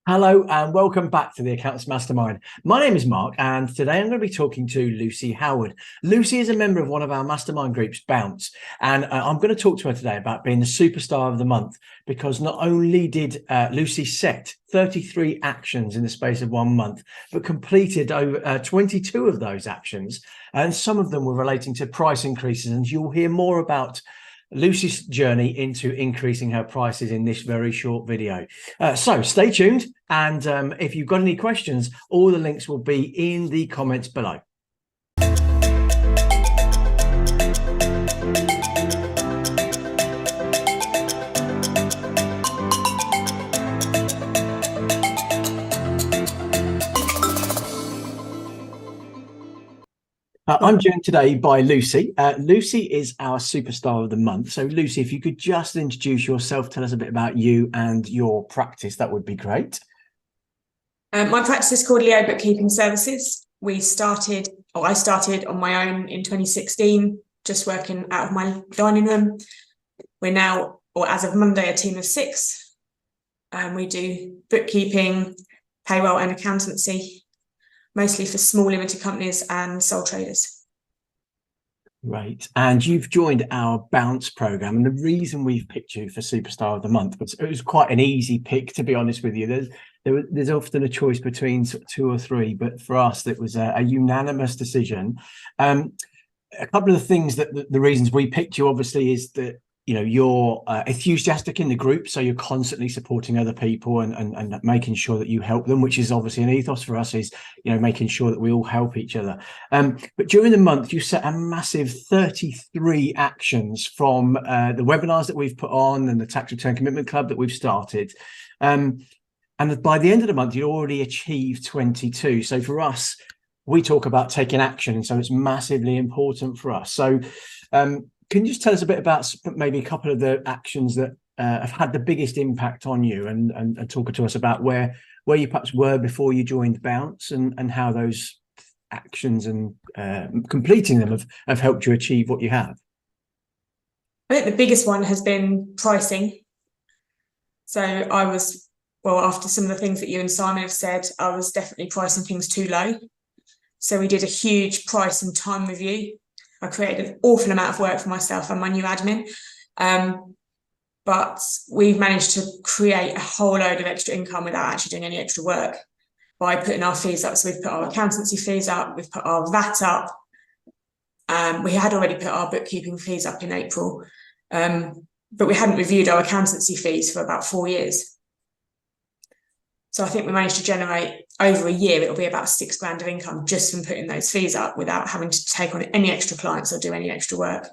Hello and welcome back to the Accountants Mastermind. My name is Mark and today I'm going to be talking to Lucie Howard. Lucie is a member of one of our mastermind groups, Bounce, and I'm going to talk to her today about being the superstar of the month because not only did Lucie set 33 actions in the space of 1 month, but completed over 22 of those actions, and some of them were relating to price increases, and you'll hear more about Lucie's journey into increasing her prices in this very short video. So stay tuned. And if you've got any questions, all the links will be in the comments below. I'm joined today by Lucie. Lucie is our superstar of the month. So Lucie, if you could just introduce yourself, tell us a bit about you and your practice, that would be great. My practice is called Leo Bookkeeping Services. I started on my own in 2016, just working out of my dining room. We're now, or as of Monday, a team of 6. We do bookkeeping, payroll and accountancy, mostly for small limited companies and sole traders. Right. And you've joined our Bounce program. And the reason we've picked you for Superstar of the Month, but it was quite an easy pick, to be honest with you. There's often a choice between 2 or 3, but for us, it was a unanimous decision. A couple of the things that the reasons we picked you, obviously, is that you're enthusiastic in the group, so you're constantly supporting other people and making sure that you help them, which is obviously an ethos for us, is making sure that we all help each other. But during the month you set a massive 33 actions from the webinars that we've put on and the tax return commitment club that we've started, and by the end of the month you already achieved 22. So for us, we talk about taking action, so it's massively important for us. So can you just tell us a bit about maybe a couple of the actions that have had the biggest impact on you, and talk to us about where you perhaps were before you joined Bounce, and how those actions and completing them have helped you achieve what you have? I think the biggest one has been pricing. So after some of the things that you and Simon have said, I was definitely pricing things too low. So we did a huge price and time review. I created an awful amount of work for myself and my new admin. But we've managed to create a whole load of extra income without actually doing any extra work by putting our fees up. So we've put our accountancy fees up, we've put our VAT up. We had already put our bookkeeping fees up in April, but we hadn't reviewed our accountancy fees for about 4 years. So I think we managed to generate over a year, it'll be about £6,000 of income just from putting those fees up without having to take on any extra clients or do any extra work.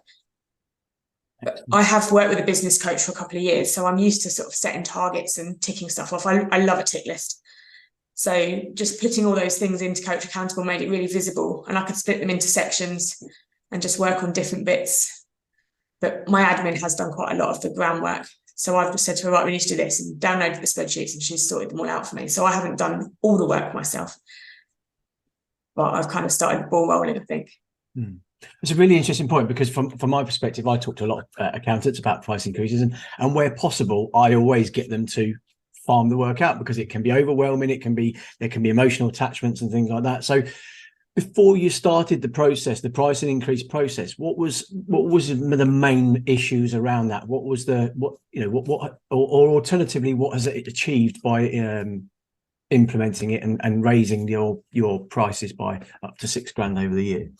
But I have worked with a business coach for a couple of years, so I'm used to sort of setting targets and ticking stuff off. I love a tick list. So just putting all those things into Coach Accountable made it really visible, and I could split them into sections and just work on different bits. But my admin has done quite a lot of the groundwork. So I've just said to her, right, we need to do this, and downloaded the spreadsheets, and she's sorted them all out for me. So I haven't done all the work myself, but I've kind of started the ball rolling, I think. It's a really interesting point, because from my perspective, I talk to a lot of accountants about price increases, and where possible, I always get them to farm the work out, because it can be overwhelming. There can be emotional attachments and things like that. So before you started the process, the price and increase process, what was the main issues around that? What was or alternatively, what has it achieved by implementing it and raising your prices by up to £6,000 over the year?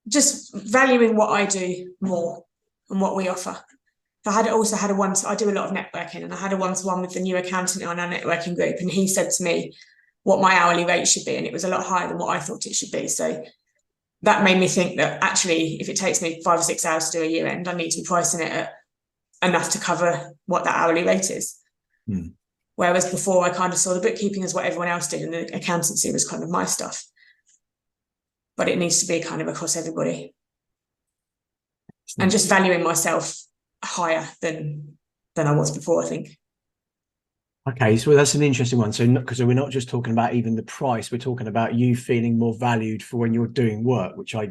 Just valuing what I do more and what we offer. I also had I do a lot of networking, and I had a one-to-one with the new accountant on our networking group, and he said to me what my hourly rate should be, and it was a lot higher than what I thought it should be. So that made me think that actually, if it takes me 5 or 6 hours to do a year end, I need to be pricing it at enough to cover what that hourly rate is. Whereas before, I kind of saw the bookkeeping as what everyone else did, and the accountancy was kind of my stuff. But it needs to be kind of across everybody. And just valuing myself higher than I was before, I think. Okay, so that's an interesting one. So because we're not just talking about even the price, we're talking about you feeling more valued for when you're doing work, which I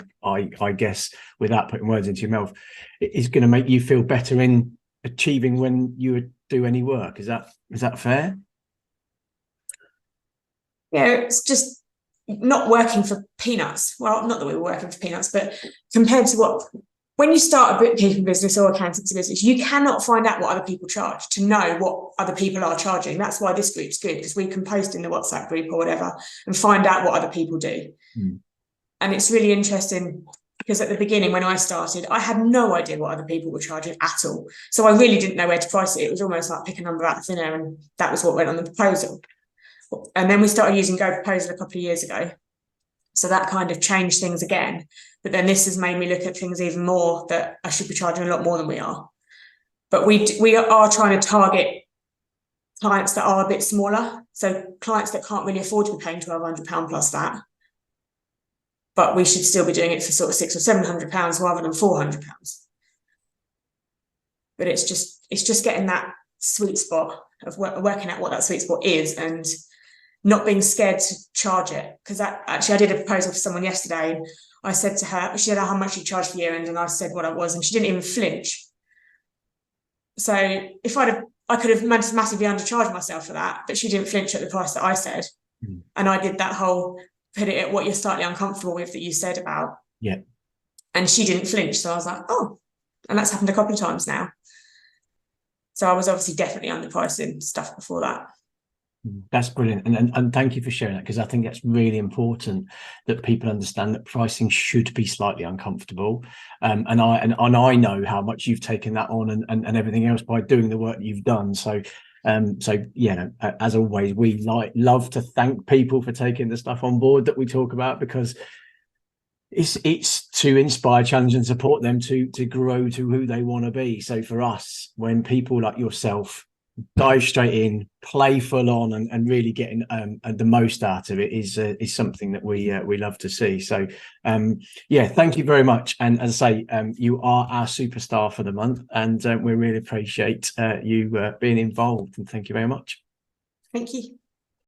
guess, without putting words into your mouth, is going to make you feel better in achieving when you would do any work. Is that fair? Yeah, it's just not working for peanuts. Well, not that we were working for peanuts, but compared to when you start a bookkeeping business or accountancy business, you cannot find out what other people charge to know what other people are charging. That's why this group's good, because we can post in the WhatsApp group or whatever and find out what other people do. And it's really interesting because at the beginning, when I started, I had no idea what other people were charging at all. So I really didn't know where to price it. It was almost like pick a number out of thin air, and that was what went on the proposal. And then we started using Go Proposal a couple of years ago. So that kind of changed things again. But then this has made me look at things even more, that I should be charging a lot more than we are. But we are trying to target clients that are a bit smaller. So clients that can't really afford to be paying £1,200 plus that. But we should still be doing it for sort of £600 or £700 rather than £400. But it's just getting that sweet spot of working out what that sweet spot is and not being scared to charge it. Because actually I did a proposal for someone yesterday, and I said to her, she said how much she charged for the year end, and I said what I was, and she didn't even flinch. So if I could have massively undercharged myself for that, but she didn't flinch at the price that I said. And I did that whole put it at what you're slightly uncomfortable with that you said about. Yeah. And she didn't flinch. So I was like, oh, and that's happened a couple of times now. So I was obviously definitely underpricing stuff before that. That's brilliant. And thank you for sharing that, because I think that's really important that people understand that pricing should be slightly uncomfortable. And I know how much you've taken that on and everything else by doing the work you've done. So yeah, as always, we love to thank people for taking the stuff on board that we talk about, because it's to inspire, challenge and support them to grow to who they want to be. So for us, when people like yourself dive straight in, play full on, and really getting the most out of it is something that we love to see. So yeah, thank you very much. And as I say, you are our superstar for the month, and we really appreciate you being involved, and thank you very much. Thank you.